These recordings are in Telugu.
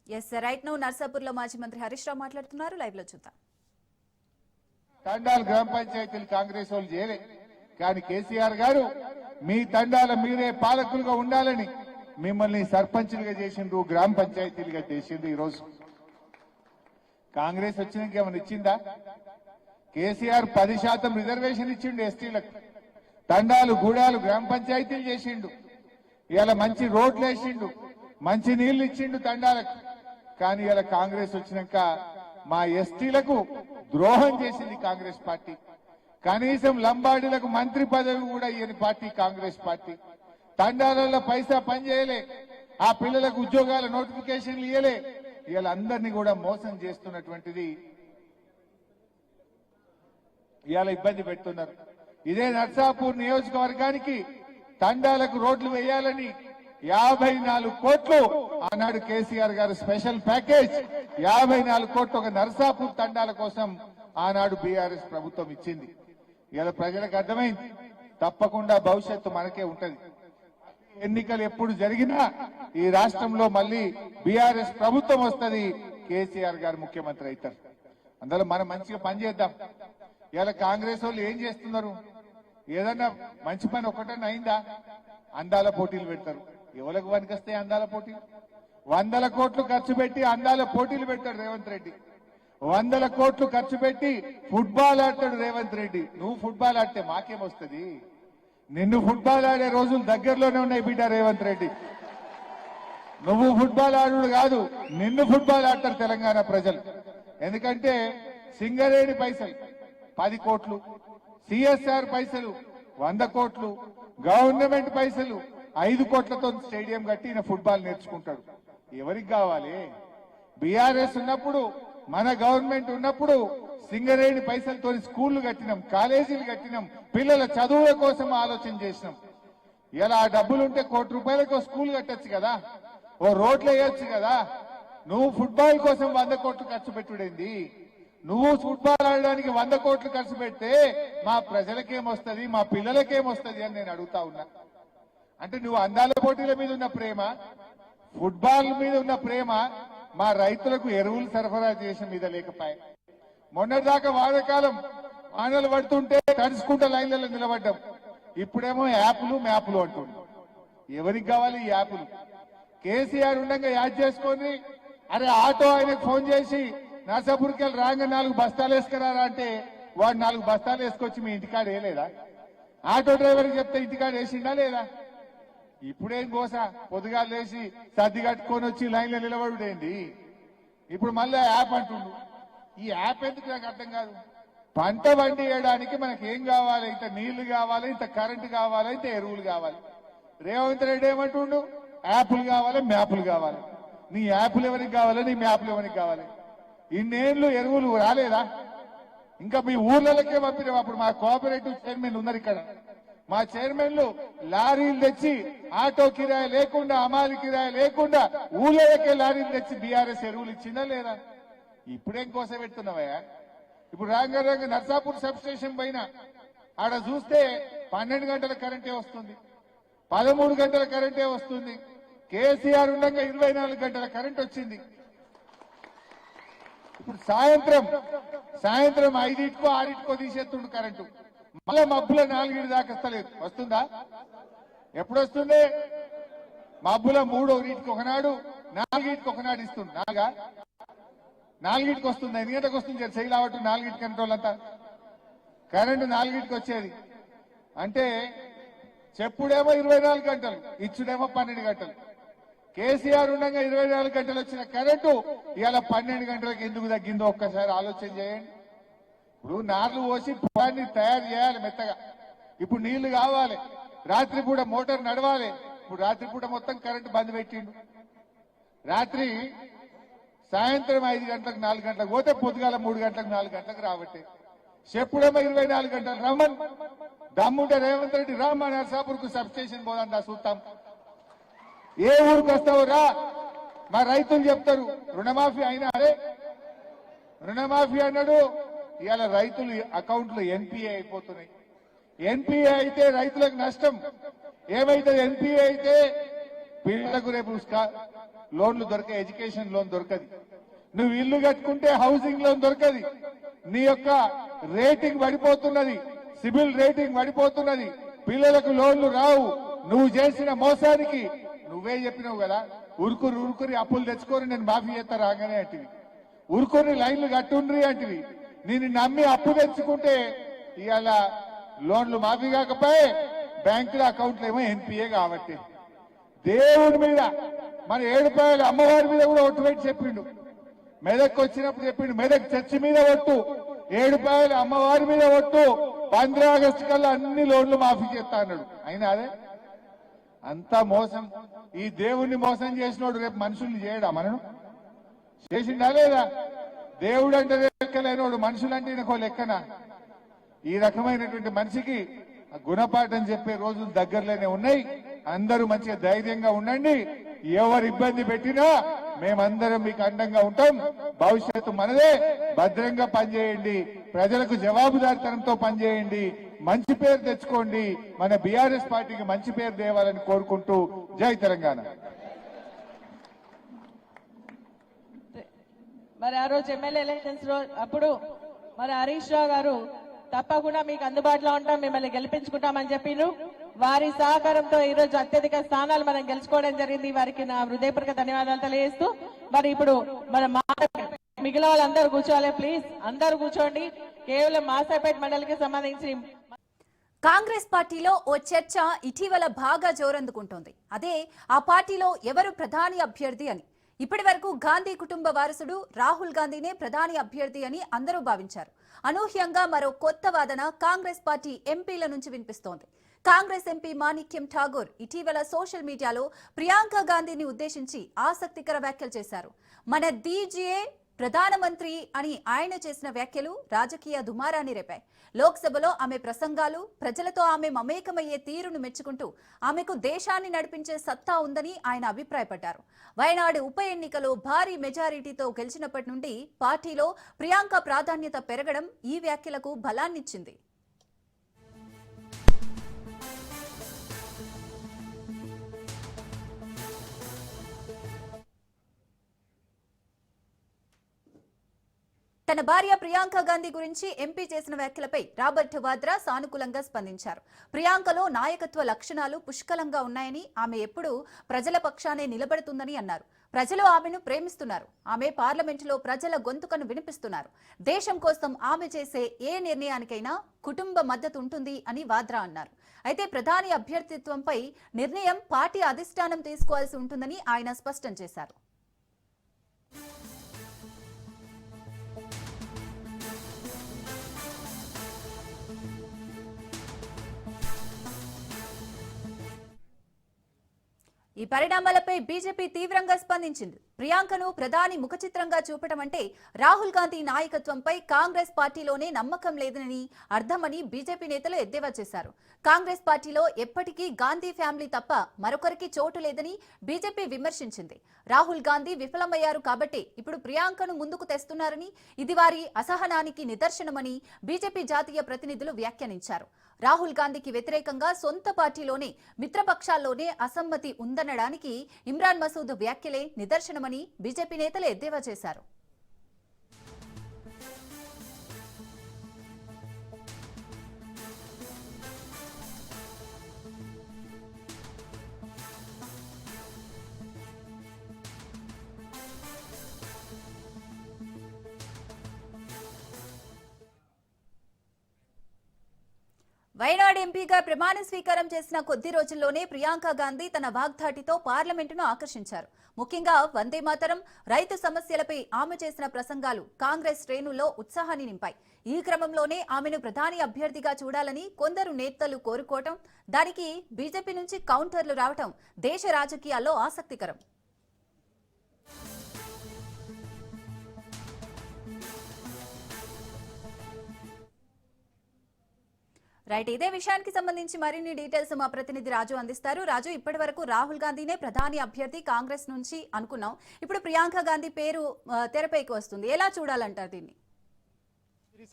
ఎస్ రైట్ నౌ నర్సాపూర్లో మాజీ మంత్రి హరీష్ రావు మాట్లాడుతున్నారు. లైవ్ లో చూద్దాం. తండాల గ్రామ పంచాయతీలు కాంగ్రెస్ వాళ్ళు చేయలే, కానీ కేసీఆర్ గారు మీ తండాల మీరే పాలకులుగా ఉండాలని మిమ్మల్ని సర్పంచులుగా చేసిండ్రు, గ్రామ పంచాయతీలుగా చేసిండ్రు. ఈ రోజు కాంగ్రెస్ వచ్చినాక ఏమైనా ఇచ్చిందా? కేసీఆర్ 10% రిజర్వేషన్ ఇచ్చిండు ఎస్టీలకు. తండాలు గూడాలు గ్రామ పంచాయతీలు చేసిండు. ఇవాళ మంచి రోడ్లు వేసిండు, మంచి నీళ్లు ఇచ్చిండు తండాలకు. కానీ ఇలా కాంగ్రెస్ వచ్చినాక మా ఎస్టీలకు ద్రోహం చేసింది కాంగ్రెస్ పార్టీ. కనీసం లంబాడీలకు మంత్రి పదవి కూడా ఇయ్యని పార్టీ కాంగ్రెస్ పార్టీ. తండాలలో పైసా పనిచేయలే, ఆ పిల్లలకు ఉద్యోగాల నోటిఫికేషన్లు ఇయ్యలే. ఇవాళ అందరినీ కూడా మోసం చేస్తున్నటువంటిది ఇవాళ ఇబ్బంది పెడుతున్నారు. ఇదే నర్సాపూర్ నియోజకవర్గానికి తండాలకు రోడ్లు వేయాలని 54 కోట్లు ఆనాడు కేసీఆర్ గారు స్పెషల్ ప్యాకేజ్ 54 కోట్లు ఒక నర్సాపూర్ తండాల కోసం ఆనాడు బీఆర్ఎస్ ప్రభుత్వం ఇచ్చింది. ఇలా ప్రజలకు అర్థమైంది, తప్పకుండా భవిష్యత్తు మనకే ఉంటది. ఎన్నికలు ఎప్పుడు జరిగినా ఈ రాష్ట్రంలో మళ్ళీ బీఆర్ఎస్ ప్రభుత్వం వస్తుంది, కేసీఆర్ గారు ముఖ్యమంత్రి అవుతారు. అందులో మనం మంచిగా పనిచేద్దాం. ఇలా కాంగ్రెస్ వాళ్ళు ఏం చేస్తున్నారు? ఏదన్నా మంచి పని ఒకటన్నా అయిందా? అందాల పోటీలు పెడతారు. ఎవరికి పనికొస్తాయి అందాల పోటీలు? 100 కోట్లు ఖర్చు పెట్టి అందాల పోటీలు పెడతాడు రేవంత్ రెడ్డి. 100 కోట్లు ఖర్చు పెట్టి ఫుట్బాల్ ఆడతాడు రేవంత్ రెడ్డి. నువ్వు ఫుట్బాల్ ఆడితే మాకేమొస్తుంది? నిన్ను ఫుట్బాల్ ఆడే రోజులు దగ్గరలోనే ఉన్నాయి బిడ్డ రేవంత్ రెడ్డి. నువ్వు ఫుట్బాల్ ఆడు కాదు, నిన్ను ఫుట్బాల్ ఆడతారు తెలంగాణ ప్రజలు. ఎందుకంటే సింగరేణి పైసలు 10 కోట్లు, సిఎస్ఆర్ పైసలు 100 కోట్లు, గవర్నమెంట్ పైసలు 5 కోట్లతో స్టేడియం కట్టి ఈయన ఫుట్బాల్ నేర్చుకుంటాడు. ఎవరికి కావాలి? బీఆర్ఎస్ ఉన్నప్పుడు, మన గవర్నమెంట్ ఉన్నప్పుడు సింగరేణి పైసలతో స్కూళ్లు కట్టినాం, కాలేజీలు కట్టినాం, పిల్లల చదువుల కోసం ఆలోచన చేసినాం. ఇలా ఆ డబ్బులుంటే ₹1 కోట్లకు స్కూల్ కట్టొచ్చు కదా, ఓ రోడ్లు వేయొచ్చు కదా. నువ్వు ఫుట్బాల్ కోసం 100 కోట్లు ఖర్చు పెట్టుడేంది? నువ్వు ఫుట్బాల్ ఆడడానికి 100 కోట్లు ఖర్చు పెడితే మా ప్రజలకేమొస్తుంది, మా పిల్లలకేమొస్తుంది అని నేను అడుగుతా ఉన్నా. అంటే నువ్వు అందాల పోటీల మీద ఉన్న ప్రేమ, ఫుట్బాల్ మీద ఉన్న ప్రేమ మా రైతులకు ఎరువులు సరఫరా చేసిన మీద లేకపోయా. మొన్నటిదాకా వానకాలం వానలు పడుతుంటే తడుచుకుంటా లైన్లలో నిలబడ్డాం. ఇప్పుడేమో యాప్లు మ్యాప్లు అంటుండ్రు. ఎవరికి కావాలి ఈ యాప్లు? కేసీఆర్ ఉండగా యాడ్ చేసుకొని, అరే ఆటో ఆయనకు ఫోన్ చేసి నర్సాపూర్కి వెళ్ళి రాగా 4 బస్తాలు వేసుకురారా అంటే వాడు 4 బస్తాలు వేసుకొచ్చి మీ ఇంటికాడ వేయలేదా? ఆటో డ్రైవర్కి చెప్తే ఇంటికాడ వేసిండా లేదా? ఇప్పుడేం కోసా పొద్దుగాలు లేచి సర్ది కట్టుకొని వచ్చి లైన్లో నిలబడుడేంది? ఇప్పుడు మళ్ళీ యాప్ అంటుండు. ఈ యాప్ ఎందుకు నాకు అర్థం కాదు. పంట పండియడానికి మనకి ఏం కావాలి? ఇంత నీళ్లు కావాలి, ఇంత కరెంటు కావాలి, ఇంత ఎరువులు కావాలి. రేవంత్ రెడ్డి ఏమంటుండు? యాప్లు కావాలి, మ్యాప్లు కావాలి. నీ యాప్లు ఎవరికి కావాలి, నీ మ్యాప్లు ఎవరికి కావాలి? ఇన్నేళ్లు ఎరువులు రాలేదా? ఇంకా మీ ఊర్లకే పంపినాం. అప్పుడు మా కోఆపరేటివ్ చైర్మన్ ఉన్నారు ఇక్కడ. మా చైర్మన్లు లారీలు తెచ్చి ఆటో కిరాయి లేకుండా, అమాలి కిరాయి లేకుండా ఊళ్ళకే లారీలు తెచ్చి బీఆర్ఎస్ ఎరువులు ఇచ్చిందా లేదా? ఇప్పుడేం కోసం పెడుతున్నావయ్యా? ఇప్పుడు రాంగారంగ నర్సాపూర్ సబ్ స్టేషన్ పైన ఆడ చూస్తే 12 గంటల కరెంటే వస్తుంది, 13 గంటల కరెంటే వస్తుంది. కేసీఆర్ ఉండగా 24 గంటల కరెంట్ వచ్చింది. ఇప్పుడు సాయంత్రం 5టికో 6టికో తీసేస్తుండు కరెంటు. మళ్ళీ మబ్బుల 4 దాకా వస్తలేదు. వస్తుందా? ఎప్పుడు వస్తుంది? మబ్బుల 3టికి ఒకనాడు, 4టికి ఒకనాడు ఇస్తుంది. 4టికి వస్తుంది. 8 గంటలకు వస్తుంది. శైలి అవట్టు 4టికి కంట్రోల్ అంతా కరెంటు 4టికి వచ్చేది. అంటే చెప్పుడేమో 24 గంటలు, ఇచ్చుడేమో 12 గంటలు. కేసీఆర్ ఉండగా 24 గంటలు వచ్చిన కరెంటు ఇవాళ 12 గంటలకు ఎందుకు తగ్గిందో ఒక్కసారి ఆలోచన చేయండి. ఇప్పుడు నార్లు పోసి పొలాన్ని తయారు చేయాలి మెత్తగా. ఇప్పుడు నీళ్లు కావాలి, రాత్రిపూట మోటార్ నడవాలి. ఇప్పుడు రాత్రిపూట మొత్తం కరెంటు బంద్ పెట్టిండు. రాత్రి సాయంత్రం 5 గంటలకు 4 గంటలకు పోతే పొద్దుగాల 3 గంటలకు 4 గంటలకు రాబట్టే. చెప్పుడేమో 24 గంటలు. రమ్మన్ దమ్ముంటే రేవంత్ రెడ్డి రామ్మా నర్సాపూర్కు సబ్ స్టేషన్ పోదంతా చూస్తాం. ఏ ఊరికి వస్తావు రా, మా రైతులు చెప్తారు రుణమాఫీ అయినా. అరే రుణమాఫీ అన్నాడు, ఇవాళ రైతులు అకౌంట్లు ఎన్పిఏ అయిపోతున్నాయి. ఎన్పిఏ అయితే రైతులకు నష్టం. ఏమైతే ఎన్పిఏ అయితే పిల్లలకు రేపు లోన్లు దొరకవు, ఎడ్యుకేషన్ లోన్ దొరకదు. నువ్వు ఇల్లు కట్టుకుంటే హౌసింగ్ లోన్ దొరకది. నీ యొక్క రేటింగ్ పడిపోతున్నది, సిబిల్ రేటింగ్ పడిపోతున్నది, పిల్లలకు లోన్లు రావు. నువ్వు చేసిన మోసానికి నువ్వే చెప్పినావు కదా, ఉరుకురి అప్పులు తెచ్చుకొని నేను మాఫీ చేస్తా రాగానే అంటివి, ఉరుకుని లైన్లు కట్టుండ్రి అంటివి. నేను నమ్మి అప్పు తెచ్చుకుంటే ఇవాళ లోన్లు మాఫీ కాకపోయే బ్యాంకుల అకౌంట్లు ఏమో ఎన్పిఏ కాబట్టి దేవుడి మీద మన ఏడుపాయల అమ్మవారి మీద కూడా ఒట్టు పెట్టి చెప్పిండు. మెదక్ వచ్చినప్పుడు చెప్పిండు, మెదక్ చర్చి మీద ఒట్టు, ఏడుపాయల అమ్మవారి మీద ఒట్టు, 15 ఆగస్టు కల్లా అన్ని లోన్లు మాఫీ చేస్తా అన్నాడు. అయినా అదే అంతా మోసం. ఈ దేవుణ్ణి మోసం చేసినోడు రేపు మనుషుల్ని చేయడా? మనం చేసిండా లేదా? దేవుడు అంటే లెక్కలేనోడు మనుషులంటే ఇంకో లెక్కన. ఈ రకమైనటువంటి మనిషికి గుణపాఠం చెప్పే రోజులు దగ్గరలోనే ఉన్నాయి. అందరూ మంచిగా ధైర్యంగా ఉండండి. ఎవరు ఇబ్బంది పెట్టినా మేమందరం మీకు అండంగా ఉంటాం. భవిష్యత్తు మనదే. భద్రంగా పనిచేయండి, ప్రజలకు జవాబుదారితనంతో పనిచేయండి, మంచి పేరు తెచ్చుకోండి. మన బీఆర్ఎస్ పార్టీకి మంచి పేరు తేవాలని కోరుకుంటూ జై తెలంగాణ. మరి ఆ రోజు ఎమ్మెల్యే ఎలక్షన్స్ అప్పుడు మరి హరీష్ రావు గారు తప్పకుండా మీకు అందుబాటులో ఉంటాం, మిమ్మల్ని గెలిపించుకుంటామని చెప్పిండ్రు. వారి సహకారంతో ఈ రోజు అత్యధిక స్థానాలు మనం గెలుచుకోవడం జరిగింది. వారికి నా హృదయపూర్వక ధన్యవాదాలు తెలియజేస్తూ మరి ఇప్పుడు మన మిగిలిన వాళ్ళందరూ కూర్చోవాలి, ప్లీజ్ అందరూ కూర్చోండి. కేవలం మాసాపేట మండలికి సంబంధించి కాంగ్రెస్ పార్టీలో ఓ చర్చ ఇటీవల బాగా జోరందుకుంటోంది. అదే ఆ పార్టీలో ఎవరు ప్రధాని అభ్యర్థి అని. ఇప్పటి వరకు గాంధీ కుటుంబ వారసుడు రాహుల్ గాంధీనే ప్రధాని అభ్యర్థి అని అందరూ భావించారు. అనూహ్యంగా మరో కొత్త వాదన కాంగ్రెస్ పార్టీ ఎంపీల నుంచి వినిపిస్తోంది. కాంగ్రెస్ ఎంపీ మాణిక్యం ఠాగూర్ ఇటీవల సోషల్ మీడియాలో ప్రియాంక గాంధీని ఉద్దేశించి ఆసక్తికర వ్యాఖ్యలు చేశారు. మన డీజీఏ ప్రధానమంత్రి అని ఆయన చేసిన వ్యాఖ్యలు రాజకీయ దుమారాన్ని రేపాయి. లోక్సభలో ఆమె ప్రసంగాలు, ప్రజలతో ఆమె మమేకమయ్యే తీరును మెచ్చుకుంటూ ఆమెకు దేశాన్ని నడిపించే సత్తా ఉందని ఆయన అభిప్రాయపడ్డారు. వయనాడు ఉప ఎన్నికలో భారీ మెజారిటీతో గెలిచినప్పటి నుండి పార్టీలో ప్రియాంక ప్రాధాన్యత పెరగడం ఈ వ్యాఖ్యలకు బలాన్నిచ్చింది. తన భార్య ప్రియాంక గాంధీ గురించి ఎంపీ చేసిన వ్యాఖ్యలపై రాబర్ట్ వాద్రా సానుకూలంగా స్పందించారు. ప్రియాంకలో నాయకత్వ లక్షణాలు పుష్కలంగా ఉన్నాయని, ఆమె ఎప్పుడూ ప్రజల పక్షానే నిలబడుతుందని అన్నారు. ప్రజలు ఆమెను ప్రేమిస్తున్నారు. ఆమె పార్లమెంటులో ప్రజల గొంతుకను వినిపిస్తున్నారు. దేశం కోసం ఆమె చేసే ఏ నిర్ణయానికైనా కుటుంబ మద్దతు ఉంటుంది అని వాద్రా అన్నారు. అయితే ప్రధాని అభ్యర్థిత్వంపై నిర్ణయం పార్టీ అధిష్టానం తీసుకోవాల్సి ఉంటుందని ఆయన స్పష్టం చేశారు. ఈ పరిణామాలపై బీజేపీ తీవ్రంగా స్పందించింది. ప్రియాంకను ప్రధాని ముఖచిత్రంగా చూపడం అంటే రాహుల్ గాంధీ నాయకత్వంపై కాంగ్రెస్ పార్టీలోనే నమ్మకం లేదని అర్థమని బీజేపీ నేతలు ఎద్దేవా చేశారు. కాంగ్రెస్ పార్టీలో ఎప్పటికీ గాంధీ ఫ్యామిలీ తప్ప మరొకరికి చోటు లేదని బీజేపీ విమర్శించింది. రాహుల్ గాంధీ విఫలమయ్యారు కాబట్టి ఇప్పుడు ప్రియాంకను ముందుకు తెస్తున్నారని, ఇది వారి అసహనానికి నిదర్శనమని బీజేపీ జాతీయ ప్రతినిధులు వ్యాఖ్యానించారు. రాహుల్ గాంధీకి వ్యతిరేకంగా సొంత పార్టీలోనే మిత్రపక్షాల్లోనే అసమ్మతి ఉందనడానికి ఇమ్రాన్ మసూద్ వ్యాఖ్యలే నిదర్శనమని బీజేపీ నేతలు ఎద్దేవా చేశారు. వయనాడ్ ఎంపీగా ప్రమాణ స్వీకారం చేసిన కొద్ది రోజుల్లోనే ప్రియాంక గాంధీ తన వాగ్దాటితో పార్లమెంటును ఆకర్షించారు. ముఖ్యంగా వందే మాతరం, రైతు సమస్యలపై ఆమె చేసిన ప్రసంగాలు కాంగ్రెస్ శ్రేణుల్లో ఉత్సాహాన్ని నింపాయి. ఈ క్రమంలోనే ఆమెను ప్రధాని అభ్యర్థిగా చూడాలని కొందరు నేతలు కోరుకోవటం, దానికి బీజేపీ నుంచి కౌంటర్లు రావటం దేశ రాజకీయాల్లో ఆసక్తికరం. రైట్, ఇదే విషయానికి సంబంధించి మరిన్ని డీటెయిల్స్ మా ప్రతినిధి రాజు అందిస్తారు. రాజు, ఇప్పటి వరకు రాహుల్ గాంధీనే ప్రధాని అభ్యర్థి కాంగ్రెస్ నుంచి అనుకున్నాం. ఇప్పుడు ప్రియాంక గాంధీ పేరు తెరపైకి వస్తుంది. ఎలా చూడాలంటారు దీన్ని?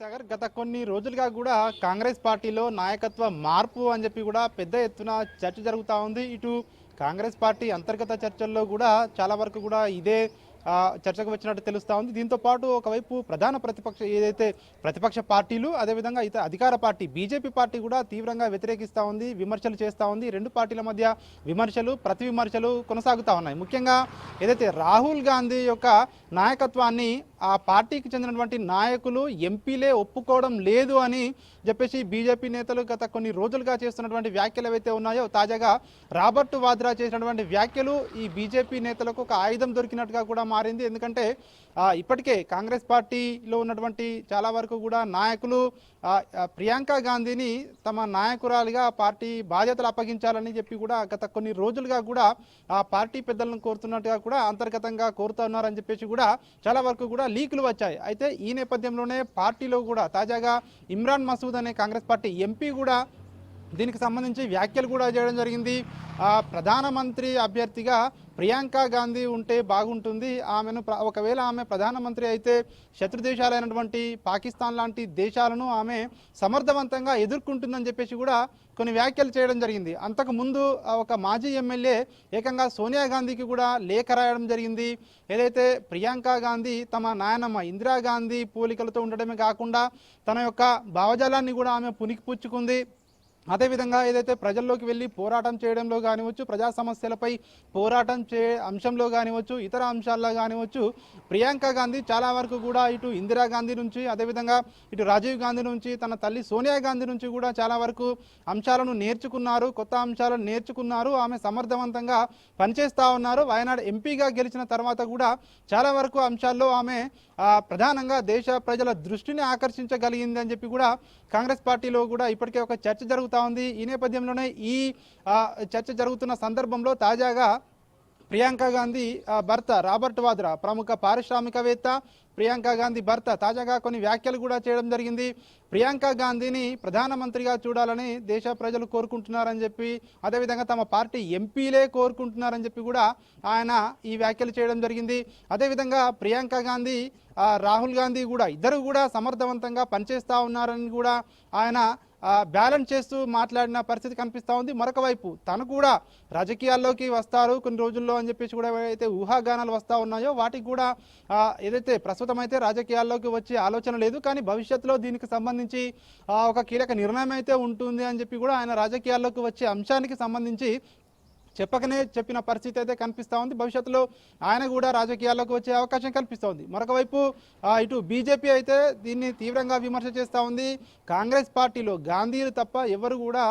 సాగర్, గత కొన్ని రోజులుగా కూడా కాంగ్రెస్ పార్టీలో నాయకత్వ మార్పు అని చెప్పి కూడా పెద్ద ఎత్తున చర్చ జరుగుతూ ఉంది. ఇటు కాంగ్రెస్ పార్టీ అంతర్గత చర్చల్లో కూడా చాలా వరకు కూడా ఇదే చర్చకు వచ్చినట్టు తెలుస్తా ఉంది. దీంతో పాటు ఒకవైపు ప్రధాన ప్రతిపక్ష పార్టీలు, అదేవిధంగా ఇతర అధికార పార్టీ బీజేపీ పార్టీ కూడా తీవ్రంగా వ్యతిరేకిస్తూ ఉంది, విమర్శలు చేస్తూ ఉంది. రెండు పార్టీల మధ్య విమర్శలు, ప్రతి విమర్శలు కొనసాగుతూ ఉన్నాయి. ముఖ్యంగా ఏదైతే రాహుల్ గాంధీ యొక్క నాయకత్వాన్ని ఆ పార్టీకి చెందినటువంటి నాయకులు, ఎంపీలే ఒప్పుకోవడం లేదు అని చెప్పేసి బీజేపీ నేతలు గత కొన్ని రోజులుగా చేస్తున్నటువంటి వ్యాఖ్యలు ఏవైతే ఉన్నాయో, తాజాగా రాబర్ట్ వాద్రా చేసినటువంటి వ్యాఖ్యలు ఈ బీజేపీ నేతలకు ఒక ఆయుధం దొరికినట్టుగా కూడా మారింది. ఎందుకంటే ఇప్పటికే కాంగ్రెస్ పార్టీలో ఉన్నటువంటి చాలా వరకు కూడా నాయకులు ప్రియాంక గాంధీని తమ నాయకురాలిగా పార్టీ బాధ్యతలు అప్పగించాలని చెప్పి కూడా గత కొన్ని రోజులుగా కూడా ఆ పార్టీ పెద్దలను కోరుతున్నట్టుగా కూడా అంతర్గతంగా కోరుతున్నారని చెప్పేసి కూడా చాలా వరకు కూడా లీకులు వచ్చాయి. అయితే ఈ నేపథ్యంలోనే పార్టీలో కూడా తాజాగా ఇమ్రాన్ మసూద్ అనే కాంగ్రెస్ పార్టీ ఎంపీ కూడా దీనికి సంబంధించి వ్యాఖ్యలు కూడా చేయడం జరిగింది. ప్రధానమంత్రి అభ్యర్థిగా ప్రియాంక గాంధీ ఉంటే బాగుంటుంది, ఒకవేళ ఆమె ప్రధానమంత్రి అయితే శత్రు దేశాలైనటువంటి పాకిస్తాన్ లాంటి దేశాలను ఆమె సమర్థవంతంగా ఎదుర్కొంటుందని చెప్పేసి కూడా కొన్ని వ్యాఖ్యలు చేయడం జరిగింది. అంతకుముందు ఒక మాజీ ఎమ్మెల్యే ఏకంగా సోనియా గాంధీకి కూడా లేఖ రాయడం జరిగింది. ఏదైతే ప్రియాంక గాంధీ తమ నాయనమ్మ ఇందిరాగాంధీ పోలికలతో ఉండడమే కాకుండా తన యొక్క భావజాలాన్ని కూడా ఆమె పుణికిపుచ్చుకుంది. అదేవిధంగా ఏదైతే ప్రజల్లోకి వెళ్ళి పోరాటం చేయడంలో కానివచ్చు, ప్రజా సమస్యలపై పోరాటం అంశంలో కానివచ్చు, ఇతర అంశాల్లో కానివచ్చు, ప్రియాంక గాంధీ చాలా వరకు కూడా ఇటు ఇందిరాగాంధీ నుంచి, అదేవిధంగా ఇటు రాజీవ్ గాంధీ నుంచి, తన తల్లి సోనియా గాంధీ నుంచి కూడా చాలా వరకు అంశాలను నేర్చుకున్నారు, కొత్త అంశాలను నేర్చుకున్నారు. ఆమె సమర్థవంతంగా పనిచేస్తూ ఉన్నారు. వయనాడు ఎంపీగా గెలిచిన తర్వాత కూడా చాలా వరకు అంశాల్లో ఆమె ప్రధానంగా దేశ ప్రజల దృష్టిని ఆకర్షించగలిగింది అని చెప్పి కూడా కాంగ్రెస్ పార్టీలో కూడా ఇప్పటికే ఒక చర్చ జరుగుతూ ఉంది. ఈ నేపథ్యంలోనే ఈ చర్చ జరుగుతున్న సందర్భంలో తాజాగా ప్రియాంక గాంధీ భర్త రాబర్ట్ వాద్రా, ప్రముఖ పారిశ్రామికవేత్త, ప్రియాంక గాంధీ భర్త తాజాగా కొన్ని వ్యాఖ్యలు కూడా చేయడం జరిగింది. ప్రియాంక గాంధీని ప్రధానమంత్రిగా చూడాలని దేశ ప్రజలు కోరుకుంటున్నారని చెప్పి, అదేవిధంగా తమ పార్టీ ఎంపీలే కోరుకుంటున్నారని చెప్పి కూడా ఆయన ఈ వ్యాఖ్యలు చేయడం జరిగింది. అదేవిధంగా ప్రియాంక గాంధీ, రాహుల్ గాంధీ కూడా ఇద్దరు కూడా సమర్థవంతంగా పనిచేస్తూ ఉన్నారని కూడా ఆయన బ్యాలెన్స్ చేస్తూ మాట్లాడిన పరిస్థితి కనిపిస్తూ ఉంది. మరొక వైపు తను కూడా రాజకీయాల్లోకి వస్తారు కొన్ని రోజుల్లో అని చెప్పేసి కూడా ఏవైతే ఊహాగానాలు వస్తూ ఉన్నాయో వాటికి కూడా ఏదైతే ప్రస్తుతం అయితే రాజకీయాల్లోకి వచ్చే ఆలోచన లేదు, కానీ భవిష్యత్తులో దీనికి సంబంధించి ఒక కీలక నిర్ణయం అయితే ఉంటుంది అని చెప్పి కూడా ఆయన రాజకీయాల్లోకి వచ్చే అంశానికి సంబంధించి చెప్పిన పరిస్థితి అయితే కనిపిస్తూ ఉంది. భవిష్యత్తులో ఆయన కూడా రాజకీయాల్లోకి వచ్చే అవకాశం కనిపిస్తూ ఉంది. మరొక వైపు ఇటు బీజేపీ అయితే దీన్ని తీవ్రంగా విమర్శ చేస్తూ ఉంది. కాంగ్రెస్ పార్టీలో గాంధీలు తప్ప ఎవరు కూడా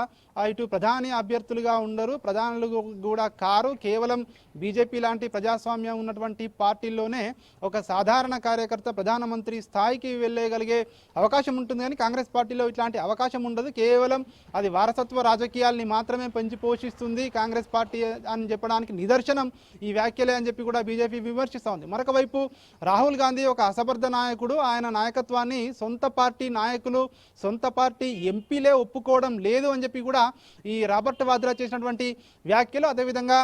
ఇటు ప్రధాని అభ్యర్థులుగా ఉండరు, ప్రధానులు కూడా కారు. కేవలం బీజేపీ లాంటి ప్రజాస్వామ్యం ఉన్నటువంటి పార్టీల్లోనే ఒక సాధారణ కార్యకర్త ప్రధానమంత్రి స్థాయికి వెళ్ళగలిగే అవకాశం ఉంటుంది, కానీ కాంగ్రెస్ పార్టీలో ఇట్లాంటి అవకాశం ఉండదు. కేవలం అది వారసత్వ రాజకీయాల్ని మాత్రమే పెంచి పోషిస్తుంది కాంగ్రెస్ పార్టీ అని చెప్పడానికి నిదర్శనం ఈ వ్యాఖ్యలే అని చెప్పి కూడా బీజేపీ విమర్శిస్తూ ఉంది. మరొక వైపు రాహుల్ గాంధీ ఒక అసమర్థ నాయకుడు, ఆయన నాయకత్వాన్ని సొంత పార్టీ నాయకులు, సొంత పార్టీ ఎంపీలే ఒప్పుకోవడం లేదు అని చెప్పి కూడా ఈ రాబర్ట్ వాద్రా చేసినటువంటి వ్యాఖ్యలు, అదేవిధంగా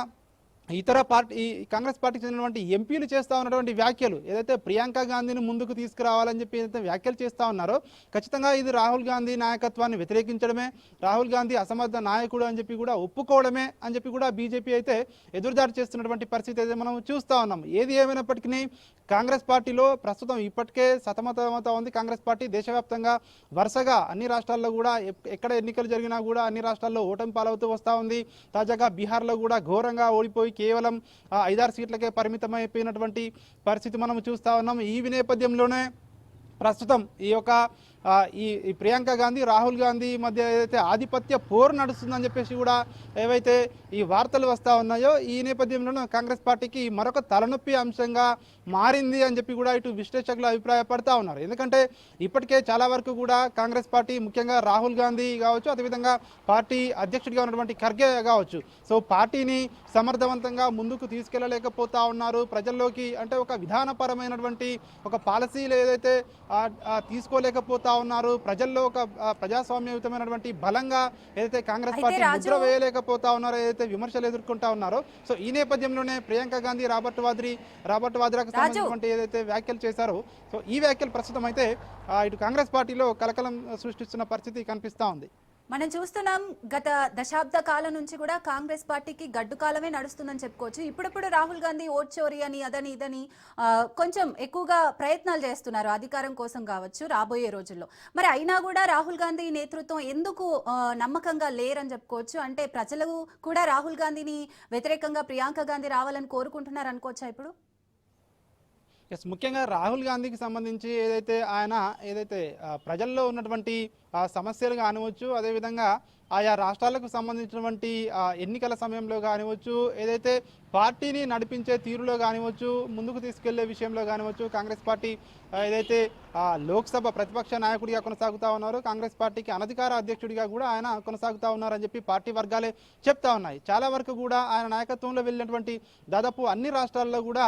ఇతర పార్టీ కాంగ్రెస్ పార్టీకి చెందినటువంటి ఎంపీలు చేస్తూ ఉన్నటువంటి వ్యాఖ్యలు, ఏదైతే ప్రియాంక గాంధీని ముందుకు తీసుకురావాలని చెప్పి ఏదైతే వ్యాఖ్యలు చేస్తూ ఉన్నారో ఖచ్చితంగా ఇది రాహుల్ గాంధీ నాయకత్వాన్ని వ్యతిరేకించడమే, రాహుల్ గాంధీ అసమర్థ నాయకుడు అని చెప్పి కూడా ఒప్పుకోవడమే అని చెప్పి కూడా బీజేపీ అయితే ఎదురుదాడి చేస్తున్నటువంటి పరిస్థితి అయితే మనం చూస్తూ ఉన్నాం. ఏది ఏమైనప్పటికీ కాంగ్రెస్ పార్టీలో ప్రస్తుతం ఇప్పటికే సతమతమవుతా ఉంది. కాంగ్రెస్ పార్టీ దేశవ్యాప్తంగా వరుసగా అన్ని రాష్ట్రాల్లో కూడా ఎక్కడ ఎన్నికలు జరిగినా కూడా అన్ని రాష్ట్రాల్లో ఓటమి పాలవుతూ వస్తూ ఉంది. తాజాగా బీహార్లో కూడా ఘోరంగా ఓడిపోయి కేవలం 5-6 సీట్లకే పరిమితమైపోయినటువంటి పరిస్థితి మనం చూస్తూ ఉన్నాం. ఈ నేపథ్యంలోనే ప్రస్తుతం ఈ యొక్క ఈ ప్రియాంక గాంధీ, రాహుల్ గాంధీ మధ్య ఏదైతే ఆధిపత్య పోరు నడుస్తుందని చెప్పేసి కూడా ఏవైతే ఈ వార్తలు వస్తూ ఉన్నాయో ఈ నేపథ్యంలో కాంగ్రెస్ పార్టీకి మరొక తలనొప్పి అంశంగా మారింది అని చెప్పి కూడా ఇటు విశ్లేషకులు అభిప్రాయపడతా ఉన్నారు. ఎందుకంటే ఇప్పటికే చాలా వరకు కూడా కాంగ్రెస్ పార్టీ, ముఖ్యంగా రాహుల్ గాంధీ కావచ్చు, అదేవిధంగా పార్టీ అధ్యక్షుడిగా ఉన్నటువంటి ఖర్గే కావచ్చు, సో పార్టీని సమర్థవంతంగా ముందుకు తీసుకెళ్లలేకపోతా ఉన్నారు. ప్రజల్లోకి అంటే ఒక విధానపరమైనటువంటి ఒక పాలసీలు ఏదైతే తీసుకోలేకపోతా ఉన్నారు, ప్రజల్లో ఒక ప్రజాస్వామ్యయుతమైనటువంటి బలంగా ఏదైతే కాంగ్రెస్ పార్టీ ముద్ర వేయలేకపోతా ఉన్నారో, ఏదైతే విమర్శలు ఎదుర్కొంటా ఉన్నారో, సో ఈ నేపథ్యంలోనే ప్రియాంక గాంధీ రాబర్ట్ వాద్రాకు సంబంధించినటువంటి ఏదైతే వ్యాఖ్యలు చేశారో, సో ఈ వ్యాఖ్యలు ప్రస్తుతం అయితే ఇటు కాంగ్రెస్ పార్టీలో కలకలం సృష్టిస్తున్న పరిస్థితి కనిపిస్తా ఉంది. మనం చూస్తున్నాం గత దశాబ్ద కాలం నుంచి కూడా కాంగ్రెస్ పార్టీకి గడ్డు కాలమే నడుస్తుందని చెప్పుకోవచ్చు. ఇప్పుడిప్పుడు రాహుల్ గాంధీ ఓట్ చోరీ అని అదని ఇదని కొంచెం ఎక్కువగా ప్రయత్నాలు చేస్తున్నారు అధికారం కోసం కావచ్చు రాబోయే రోజుల్లో. మరి అయినా కూడా రాహుల్ గాంధీ నేతృత్వం ఎందుకు నమ్మకంగా లేరని చెప్పుకోవచ్చు? అంటే ప్రజలు కూడా రాహుల్ గాంధీని వ్యతిరేకంగా ప్రియాంక గాంధీ రావాలని కోరుకుంటున్నారు అనుకోవచ్చా ఇప్పుడు? ముఖ్యంగా రాహుల్ గాంధీకి సంబంధించి ఏదైతే ప్రజల్లో ఉన్నటువంటి సమస్యలు కానివచ్చు, అదేవిధంగా ఆయా రాష్ట్రాలకు సంబంధించినటువంటి ఎన్నికల సమయంలో కానివచ్చు, ఏదైతే పార్టీని నడిపించే తీరులో కానివచ్చు, ముందుకు తీసుకెళ్లే విషయంలో కానివచ్చు, కాంగ్రెస్ పార్టీ ఏదైతే లోక్సభ ప్రతిపక్ష నాయకుడిగా కొనసాగుతా ఉన్నారో, కాంగ్రెస్ పార్టీకి అనధికార అధ్యక్షుడిగా కూడా ఆయన కొనసాగుతా ఉన్నారని చెప్పి పార్టీ వర్గాలే చెప్తా ఉన్నాయి. చాలా వరకు కూడా ఆయన నాయకత్వంలో వెళ్ళినటువంటి దాదాపు అన్ని రాష్ట్రాల్లో కూడా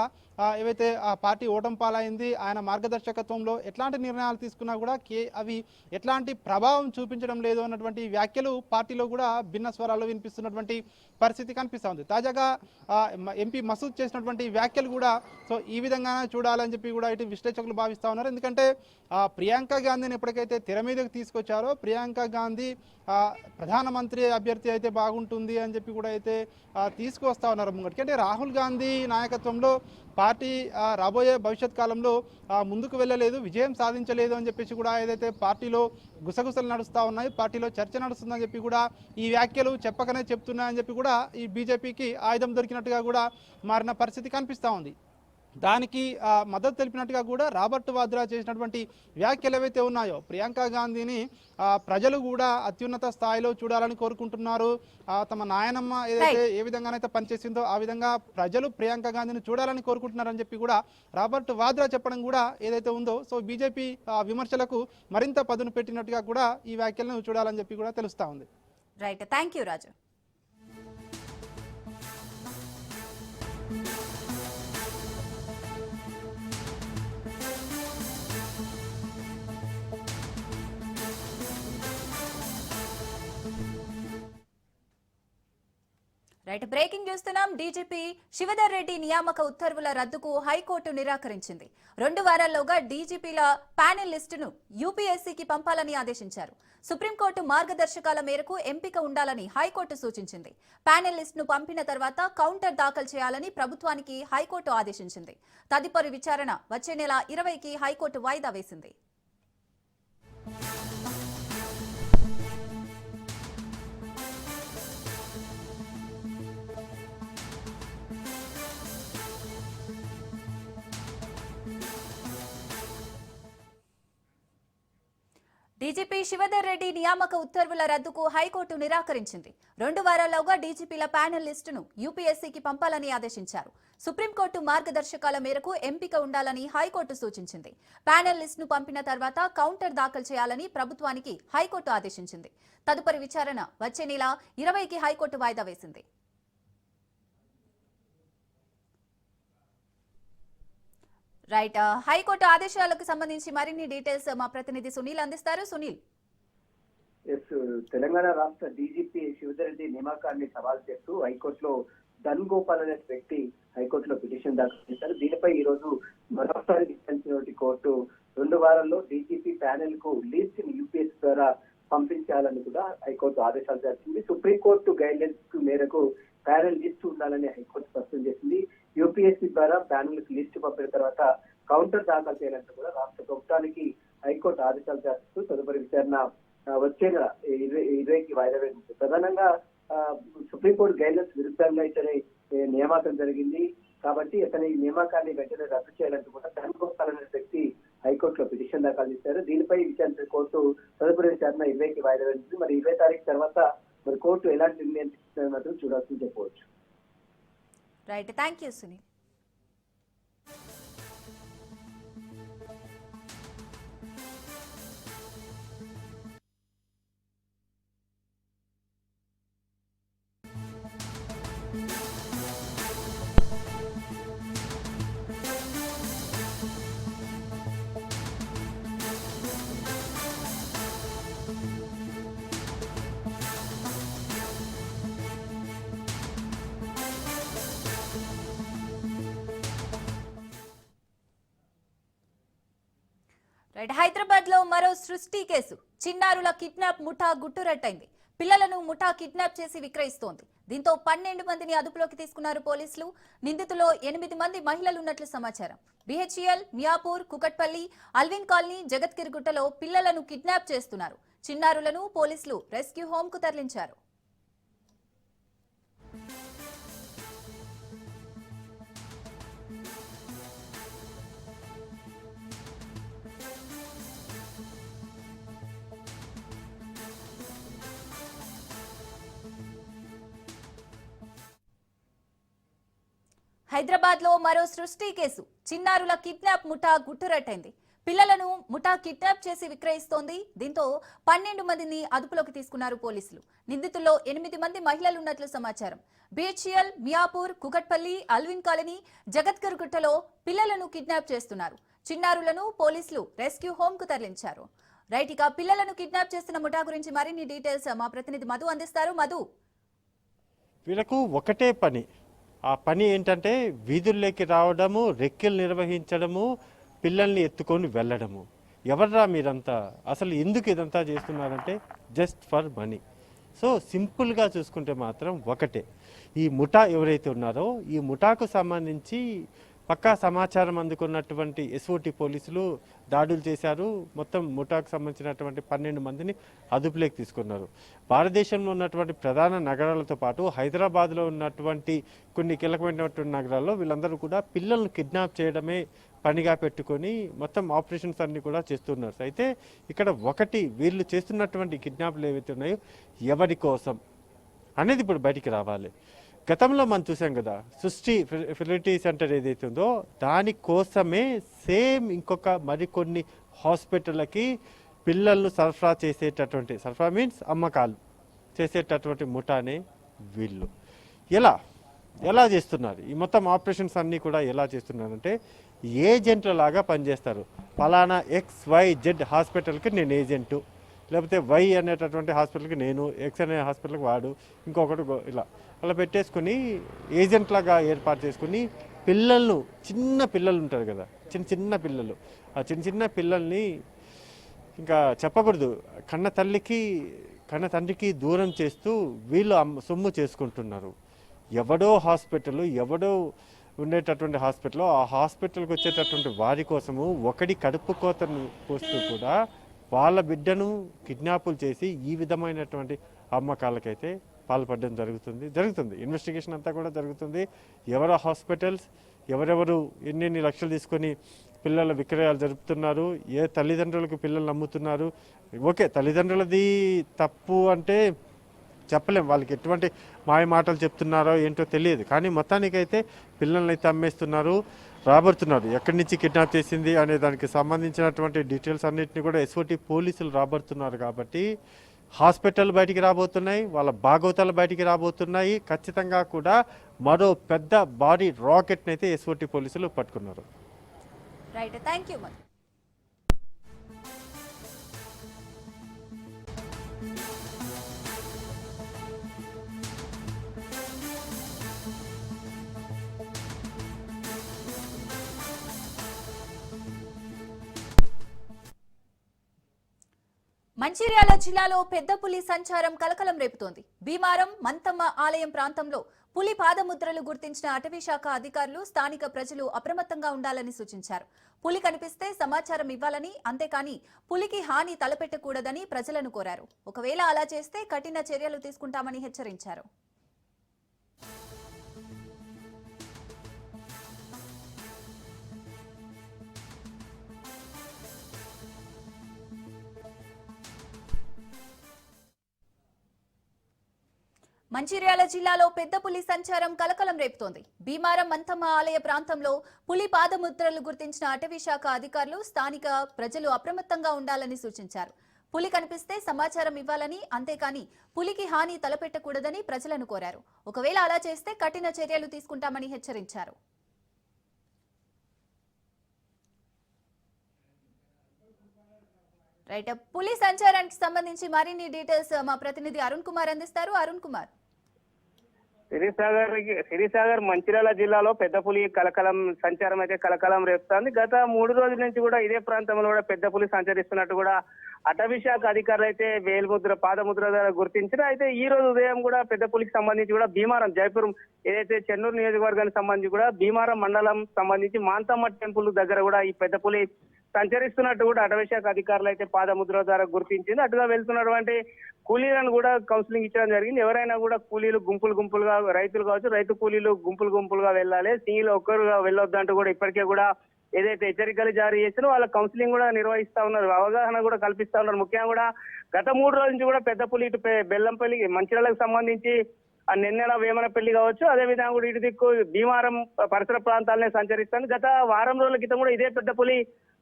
ఏవైతే పార్టీ ఓటమి పాలైంది, ఆయన మార్గదర్శకత్వంలో ఎట్లాంటి నిర్ణయాలు తీసుకున్నా కూడా అవి ఎట్లాంటి ప్రభావం చూపించడం లేదు అన్నటువంటి వ్యాఖ్యలు పార్టీలో కూడా భిన్న స్వరాలు వినిపిస్తున్నటువంటి పరిస్థితి కనిపిస్తూ ఉంది. తాజాగా ఎంపీ మసూద్ చేసినటువంటి వ్యాఖ్యలు కూడా ఈ విధంగానే చూడాలని చెప్పి కూడా ఇటు విశ్లేషకులు భావిస్తూ ఉన్నారు. ఎందుకంటే ప్రియాంక గాంధీని ఎప్పటికైతే తెర మీదకి తీసుకొచ్చారో, ప్రియాంక గాంధీ ప్రధానమంత్రి అభ్యర్థి అయితే బాగుంటుంది అని చెప్పి కూడా అయితే తీసుకువస్తా ఉన్నారు ముంగటికి. అంటే రాహుల్ గాంధీ నాయకత్వంలో పార్టీ రాబోయే భవిష్యత్ కాలంలో ముందుకు వెళ్ళలేదు, విజయం సాధించలేదు అని చెప్పేసి కూడా ఏదైతే పార్టీలో గుసగుసలు నడుస్తూ ఉన్నాయి, పార్టీలో చర్చ నడుస్తుందని చెప్పి కూడా ఈ వ్యాఖ్యలు చెప్పకనే చెప్తున్నాయని చెప్పి కూడా ఈ బీజేపీకి ఆయుధం దొరికినట్టుగా కూడా మారిన పరిస్థితి కనిపిస్తూ ఉంది. దానికి మద్దతు తెలిపినట్టుగా కూడా రాబర్ట్ వాద్రా చేసినటువంటి వ్యాఖ్యలు ఏవైతే ఉన్నాయో, ప్రియాంక గాంధీని ప్రజలు కూడా అత్యున్నత స్థాయిలో చూడాలని కోరుకుంటున్నారు, తమ నాయనమ్మ ఏదైతే ఏ విధంగానైతే పనిచేసిందో ఆ విధంగా ప్రజలు ప్రియాంక గాంధీని చూడాలని కోరుకుంటున్నారని చెప్పి కూడా రాబర్ట్ వాద్రా చెప్పడం కూడా ఏదైతే ఉందో, బీజేపీ విమర్శలకు మరింత పదును పెట్టినట్టుగా కూడా ఈ వ్యాఖ్యలను చూడాలని చెప్పి కూడా తెలుస్తా ఉంది. Right, thank you Raju. Right, breaking చూస్తున్నాం. డీజీపీ శివధర్ రెడ్డి నియామక ఉత్తర్వుల రద్దుకు హైకోర్టు నిరాకరించింది. 2 వారాల్లోగా డీజీపీల ప్యానెల్ లిస్టును యూపీఎస్సీకి పంపాలని ఆదేశించారు. సుప్రీంకోర్టు మార్గదర్శకాల మేరకు ఎంపిక ఉండాలని హైకోర్టు సూచించింది. ప్యానెల్ లిస్టును పంపిన తర్వాత కౌంటర్ దాఖలు చేయాలని ప్రభుత్వానికి హైకోర్టు ఆదేశించింది. తదుపరి విచారణ వచ్చే నెల 20కి హైకోర్టు వాయిదా వేసింది. డీజీపీ శివధర్ రెడ్డి నియామక ఉత్తర్వుల రద్దుకు హైకోర్టు నిరాకరించింది. 2 వారాల్లోగా డీజీపీల ప్యానెల్ లిస్టును యూపీఎస్సీకి పంపాలని ఆదేశించారు. సుప్రీంకోర్టు మార్గదర్శకాల మేరకు ఎంపిక ఉండాలని హైకోర్టు సూచించింది. ప్యానెల్ లిస్టును పంపిన తర్వాత కౌంటర్ దాఖలు చేయాలని ప్రభుత్వానికి హైకోర్టు ఆదేశించింది. తదుపరి విచారణ వచ్చే నెల 20కి హైకోర్టు వాయిదా వేసింది. రైట్, హైకోర్టు ఆదేశాలకు సంబంధించి మరిన్ని డీటెయిల్స్ మా ప్రతినిధి సునీల్ అందిస్తారు. సునీల్. తెలంగాణ రాష్ట్ర డీజీపీ శివధర్ రెడ్డి నియామకాన్ని సవాల్ చేస్తూ హైకోర్టులో ధన్ గోపాల్ అనే వ్యక్తి హైకోర్టులో పిటిషన్ దాఖలు చేశారు. దీనిపై ఈ రోజు మరోసారి విచారించినటువంటి కోర్టు 2 వారాల్లో డీజీపీ ప్యానెల్ కు లిస్ట్ యూపీఎస్ ద్వారా పంపించాలని కూడా హైకోర్టు ఆదేశాలు చేసింది. సుప్రీంకోర్టు గైడ్ లైన్స్ మేరకు ప్యానెల్ లిస్ట్ ఉండాలని హైకోర్టు స్పష్టం చేసింది. యూపీఎస్సీ ద్వారా ప్యానెల్ కి లిస్టు పంపిన తర్వాత కౌంటర్ దాఖలు చేయాలంటూ కూడా రాష్ట్ర ప్రభుత్వానికి హైకోర్టు ఆదేశాలు చేస్తూ తదుపరి విచారణ వచ్చే నెల 20కి వాయిదా వేసింది. ప్రధానంగా సుప్రీంకోర్టు గైడ్లైన్స్ విరుద్ధంగా ఇతని నియామకం జరిగింది కాబట్టి ఇతని నియామకాన్ని వెంటనే రద్దు చేయాలంటూ కూడా ధన్ గోపాల్ అనే వ్యక్తి హైకోర్టులో పిటిషన్ దాఖలు చేశారు. దీనిపై విచారించిన కోర్టు తదుపరి విచారణ 20కి వాయిదా వేసింది. మరి 20 తారీఖు తర్వాత మరి కోర్టు ఎలాంటి నిర్ణయం తీసుకున్నది మాత్రం చూడాల్సింది చెప్పవచ్చు. Right, thank you Sunil. Right, Hyderabad లో మరో సృష్టి కేసు. చిన్నారుల కిడ్నాప్ ముఠా గుట్టురట్టయింది. పిల్లలను ముఠా కిడ్నాప్ చేసి విక్రయిస్తోంది. దీంతో 12 మందిని అదుపులోకి తీసుకున్నారు పోలీసులు. నిందితులో 8 మంది మహిళలు ఉన్నట్లు సమాచారం. బిహెచ్ఎల్, మియాపూర్, కుకట్పల్లి, అల్విన్ కాలనీ, జగత్గిరిగుట్టలో పిల్లలను కిడ్నాప్ చేస్తున్నారు. చిన్నారులను పోలీసులు రెస్క్యూ హోమ్ కు తరలించారు. హైదరాబాద్ లో మరో సృష్టి కేసు. చిన్నారుల కిడ్నాప్ ముఠా గుట్టురట్టయింది. పిల్లలను ముఠా కిడ్నాప్ చేసి విక్రయిస్తోంది. దీంతో 12 మందిని అదుపులోకి తీసుకున్నారు పోలీసులు. నిందితుల్లో 8 మంది మహిళలు ఉన్నట్లు సమాచారం. బిహెచ్ఎల్, మియాపూర్, కుకట్పల్లి, అల్విన్ కాలనీ, జగత్గిరిగుట్టలో పిల్లలను కిడ్నాప్ చేస్తున్నారు. చిన్నారులను పోలీసులు రెస్క్యూ హోమ్ కు తరలించారు. రైట్, ఇక పిల్లలను కిడ్నాప్ చేస్తున్న ముఠా గురించి మరిన్ని డీటెయిల్స్ మా ప్రతినిధి మధు అందిస్తారు. మధు, వీళ్ళకు ఒకటే పని. ఆ పని ఏంటంటే వీధుల్లోకి రావడము, రెక్కిలు నిర్వహించడము, పిల్లల్ని ఎత్తుకొని వెళ్ళడము. ఎవర్రా మీరంతా, అసలు ఎందుకు ఇదంతా చేస్తున్నారంటే జస్ట్ ఫర్ మనీ. సో సింపుల్గా చూసుకుంటే మాత్రం ఒకటే, ఈ ముఠా ఎవరైతే ఉన్నారో ఈ ముఠాకు సంబంధించి పక్కా సమాచారం అందుకున్నటువంటి ఎస్ఓటి పోలీసులు దాడులు చేశారు. మొత్తం ముఠాకు సంబంధించినటువంటి 12 మందిని అదుపులోకి తీసుకున్నారు. భారతదేశంలో ఉన్నటువంటి ప్రధాన నగరాలతో పాటు హైదరాబాద్లో ఉన్నటువంటి కొన్ని కీలకమైనటువంటి నగరాల్లో వీళ్ళందరూ కూడా పిల్లలను కిడ్నాప్ చేయడమే పనిగా పెట్టుకొని మొత్తం ఆపరేషన్స్ అన్ని కూడా చేస్తున్నారు. అయితే ఇక్కడ ఒకటి, వీళ్ళు చేస్తున్నటువంటి కిడ్నాప్లు ఏవైతే ఉన్నాయో ఎవరి కోసం అనేది ఇప్పుడు బయటికి రావాలి. గతంలో మనం చూసాం కదా, సృష్టి ఫెర్టిలిటీ సెంటర్ ఏదైతే ఉందో దానికోసమే సేమ్ ఇంకొక మరికొన్ని హాస్పిటళ్ళకి పిల్లలను సరఫరా చేసేటటువంటి, సరఫరా మీన్స్ అమ్మకాలు చేసేటటువంటి ముఠానే వీళ్ళు. ఎలా చేస్తున్నారు ఈ మొత్తం ఆపరేషన్స్ అన్నీ కూడా ఎలా చేస్తున్నారంటే ఏజెంట్ల లాగా పనిచేస్తారు. పలానా XYZ హాస్పిటల్కి నేను ఏజెంటు, లేకపోతే వై అనేటటువంటి హాస్పిటల్కి నేను, ఎక్స్ అనే హాస్పిటల్కి వాడు, ఇంకొకటి ఇలా అలా పెట్టేసుకుని ఏజెంట్ లాగా ఏర్పాటు చేసుకుని పిల్లలను, చిన్న పిల్లలు ఉంటారు కదా, చిన్న పిల్లలు, ఆ చిన్న పిల్లల్ని ఇంకా చెప్పకూడదు, కన్న తండ్రికి దూరం చేస్తూ వీళ్ళు సొమ్ము చేసుకుంటున్నారు. ఎవడో హాస్పిటల్, ఎవడో ఉండేటటువంటి హాస్పిటల్, ఆ హాస్పిటల్కి వచ్చేటటువంటి వారి కోసము ఒకటి కడుపు కోతను పోస్తూ కూడా వాళ్ళ బిడ్డను కిడ్నాపులు చేసి ఈ విధమైనటువంటి అమ్మకాలకైతే పాల్పడడం జరుగుతుంది. ఇన్వెస్టిగేషన్ అంతా కూడా జరుగుతుంది. ఎవరు హాస్పిటల్స్, ఎవరెవరు ఎన్ని లక్షలు తీసుకొని పిల్లల విక్రయాలు జరుపుతున్నారు, ఏ తల్లిదండ్రులకు పిల్లలు అమ్ముతున్నారు. ఓకే, తల్లిదండ్రులది తప్పు అంటే చెప్పలేం, వాళ్ళకి ఎటువంటి మాయ మాటలు చెప్తున్నారో ఏంటో తెలియదు. కానీ మొత్తానికైతే పిల్లల్ని అయితే అమ్మేస్తున్నారు, రాబడుతున్నారు. ఎక్కడి నుంచి కిడ్నాప్ చేసింది అనే దానికి సంబంధించినటువంటి డీటెయిల్స్ అన్నింటినీ కూడా ఎస్ఓటి పోలీసులు రాబడుతున్నారు. కాబట్టి హాస్పిటల్ బయటికి రాబోతున్నాయి, వాళ్ళ భాగవతాలు బయటికి రాబోతున్నాయి. ఖచ్చితంగా కూడా మరో పెద్ద భారీ రాకెట్ని అయితే ఎస్ఓటి పోలీసులు పట్టుకున్నారు. Right, thank you. మంచిర్యాల జిల్లాలో పెద్ద పులి సంచారం కలకలం రేపుతోంది. భీమారం మంతమ్మ ఆలయం ప్రాంతంలో పులి పాదముద్రలు గుర్తించిన అటవీ శాఖ అధికారులు స్థానిక ప్రజలు అప్రమత్తంగా ఉండాలని సూచించారు. పులి కనిపిస్తే సమాచారం ఇవ్వాలని, అంతేకాని పులికి హాని తలపెట్టకూడదని ప్రజలను కోరారు. ఒకవేళ అలా చేస్తే కఠిన చర్యలు తీసుకుంటామని హెచ్చరించారు. మంచిర్యాల జిల్లాలో పెద్ద పులి సంచారం కలకలం రేపుతోంది. భీమారం మంతమ్మ ఆలయ ప్రాంతంలో పులి పాదముద్రలు గుర్తించిన అటవీ శాఖ అధికారులు స్థానిక ప్రజలు అప్రమత్తంగా ఉండాలని సూచించారు. పులి కనిపిస్తే సమాచారం ఇవ్వాలని, అంతేకాని పులికి హాని తలపెట్టకూడదని ప్రజలను కోరారు. ఒకవేళ అలా చేస్తే కఠిన చర్యలు తీసుకుంటామని హెచ్చరించారు. రైట్, పులి సంచారానికి సంబంధించి మరిన్ని డీటెయిల్స్ మా ప్రతినిధి అరుణ్ కుమార్ అందిస్తారు. అరుణ్ కుమార్. సిరిసాగర్ మంచిర్యాల జిల్లాలో పెద్ద పులి కలకలం సంచారం అయితే కలకలం రేపుతోంది. గత 3 రోజుల నుంచి కూడా ఇదే ప్రాంతంలో కూడా పెద్ద పులి సంచరిస్తున్నట్టు కూడా అటవీ శాఖ అధికారులు అయితే వేలిముద్ర పాదముద్ర ద్వారా గుర్తించారు. అయితే ఈ రోజు ఉదయం కూడా పెద్ద పులికి సంబంధించి కూడా భీమారం జైపూర్ ఏదైతే చెన్నూరు నియోజకవర్గానికి సంబంధించి కూడా భీమారం మండలం సంబంధించి మాంతమ్మ టెంపుల్ దగ్గర కూడా ఈ పెద్ద పులి సంచరిస్తున్నట్టు కూడా అటవీ శాఖ అధికారులు అయితే పాదముద్ర ద్వారా గుర్తించింది. అటుగా వెళ్తున్నటువంటి కూలీలను కూడా కౌన్సిలింగ్ ఇచ్చడం జరిగింది. ఎవరైనా కూడా కూలీలు గుంపులుగా రైతులు కావచ్చు, రైతు కూలీలు గుంపులుగా వెళ్ళాలి, సింగిల్ ఒక్కరుగా వెళ్ళొద్దంటూ కూడా ఇప్పటికే కూడా ఏదైతే హెచ్చరికలు జారీ చేసినో వాళ్ళ కౌన్సిలింగ్ కూడా నిర్వహిస్తా ఉన్నారు, అవగాహన కూడా కల్పిస్తా ఉన్నారు. ముఖ్యంగా కూడా గత 3 రోజుల నుంచి కూడా పెద్ద పులి ఇటు బెల్లంపల్లి మంచిర్యాలకు సంబంధించి ఆ నెన్నెల వేమనపల్లి కావచ్చు, అదే విధంగా కూడా ఇటు దిక్కు భీమారం పరిసర ప్రాంతాలనే సంచరిస్తుంది. గత వారం రోజుల క్రితం కూడా ఇదే పెద్ద పులి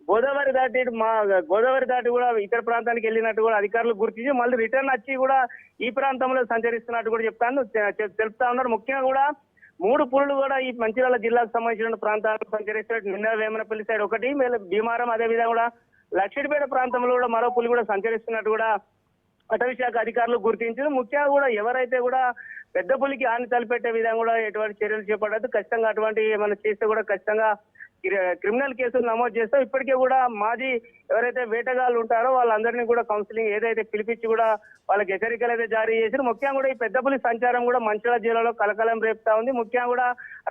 గోదావరి దాటి కూడా ఇతర ప్రాంతానికి వెళ్ళినట్టు కూడా అధికారులు గుర్తించి మళ్ళీ రిటర్న్ వచ్చి కూడా ఈ ప్రాంతంలో సంచరిస్తున్నట్టు కూడా తెలుపుతా ఉన్నారు. ముఖ్యంగా కూడా 3 పులులు కూడా ఈ మంచిర్యాల జిల్లాకు సంబంధించిన ప్రాంతాలకు సంచరిస్తున్నట్టు నిన్న వేమనపల్లి సైడ్ ఒకటి, భీమారం అదే విధంగా కూడా లక్షిడిపేట ప్రాంతంలో కూడా మరో పులి కూడా సంచరిస్తున్నట్టు కూడా అటవీ శాఖ అధికారులు గుర్తించారు. ముఖ్యంగా కూడా ఎవరైతే కూడా పెద్ద పులికి హాని తలపెట్టే విధంగా కూడా ఎటువంటి చర్యలు చేపట్టదు, ఖచ్చితంగా అటువంటి ఏమైనా చేస్తే కూడా ఖచ్చితంగా క్రిమినల్ కేసులు నమోదు చేస్తాం. ఇప్పటికే కూడా మాజీ ఎవరైతే వేటగాళ్ళు ఉంటారో వాళ్ళందరినీ కూడా కౌన్సిలింగ్ ఏదైతే పిలిపించి కూడా వాళ్ళకి హెచ్చరికలు అయితే జారీ చేశారు. ముఖ్యంగా కూడా ఈ పెద్ద పులి సంచారం కూడా మంచిర్యాల జిల్లాలో కలకలం రేపుతా ఉంది. ముఖ్యంగా కూడా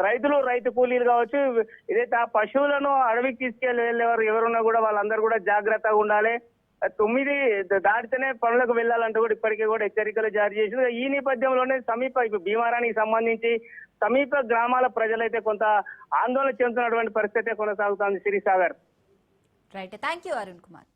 రైతు కూలీలు కావచ్చు, ఏదైతే ఆ పశువులను అడవికి తీసుకెళ్లేవారు ఎవరున్నా కూడా వాళ్ళందరూ కూడా జాగ్రత్తగా ఉండాలి. 9 దాటితేనే పనులకు వెళ్లాలంటూ కూడా ఇప్పటికే కూడా హెచ్చరికలు జారీ చేసింది. ఈ నేపథ్యంలోనే భీమారానికి సంబంధించి సమీప గ్రామాల ప్రజలైతే కొంత ఆందోళన చెందుతున్నటువంటి పరిస్థితి కొనసాగుతోంది. Sirisagar. Right, thank you Arun Kumar.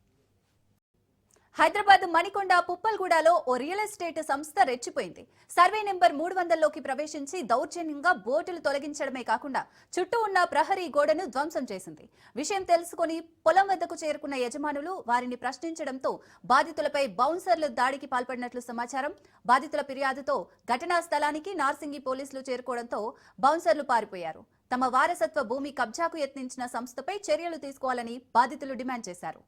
Hyderabad Manikonda పుప్పల్గూడలో ఓ రియల్ ఎస్టేట్ సంస్థ రెచ్చిపోయింది. సర్వే నెంబర్ 300లోకి ప్రవేశించి దౌర్జన్యంగా బోర్డులు తొలగించడమే కాకుండా చుట్టూ ఉన్న ప్రహరీ గోడను ధ్వంసం చేసింది. విషయం తెలుసుకుని పొలం వద్దకు చేరుకున్న యజమానులు వారిని ప్రశ్నించడంతో బాధితులపై బౌన్సర్లు దాడికి పాల్పడినట్లు సమాచారం. బాధితుల ఫిర్యాదుతో ఘటనా స్థలానికి నార్సింగి పోలీసులు చేరుకోవడంతో బౌన్సర్లు పారిపోయారు. తమ వారసత్వ భూమి కబ్జాకు యత్నించిన సంస్థపై చర్యలు తీసుకోవాలని బాధితులు డిమాండ్ చేశారు.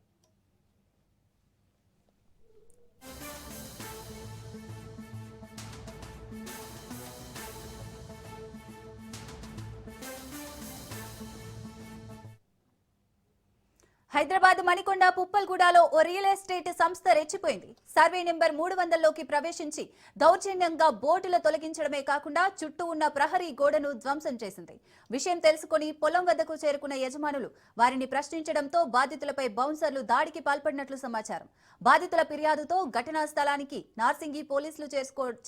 హైదరాబాద్ మణికొండ పుప్పల్గూడలో ఓ రియల్ ఎస్టేట్ సంస్థ రెచ్చిపోయింది. సర్వే నెంబర్ 300లోకి ప్రవేశించి దౌర్జన్యంగా బోర్డులు తొలగించడమే కాకుండా చుట్టూ ఉన్న ప్రహరీ గోడను ధ్వంసం చేసింది. విషయం తెలుసుకుని పొలం వద్దకు చేరుకున్న యజమానులు వారిని ప్రశ్నించడంతో బాధితులపై బౌన్సర్లు దాడికి పాల్పడినట్లు సమాచారం. బాధితుల ఫిర్యాదుతో ఘటనా స్థలానికి నార్సింగి పోలీసులు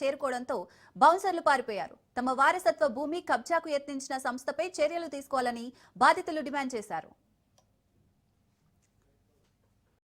చేరుకోవడంతో బౌన్సర్లు పారిపోయారు. తమ వారసత్వ భూమి కబ్జాకు యత్నించిన సంస్థపై చర్యలు తీసుకోవాలని బాధితులు డిమాండ్ చేశారు.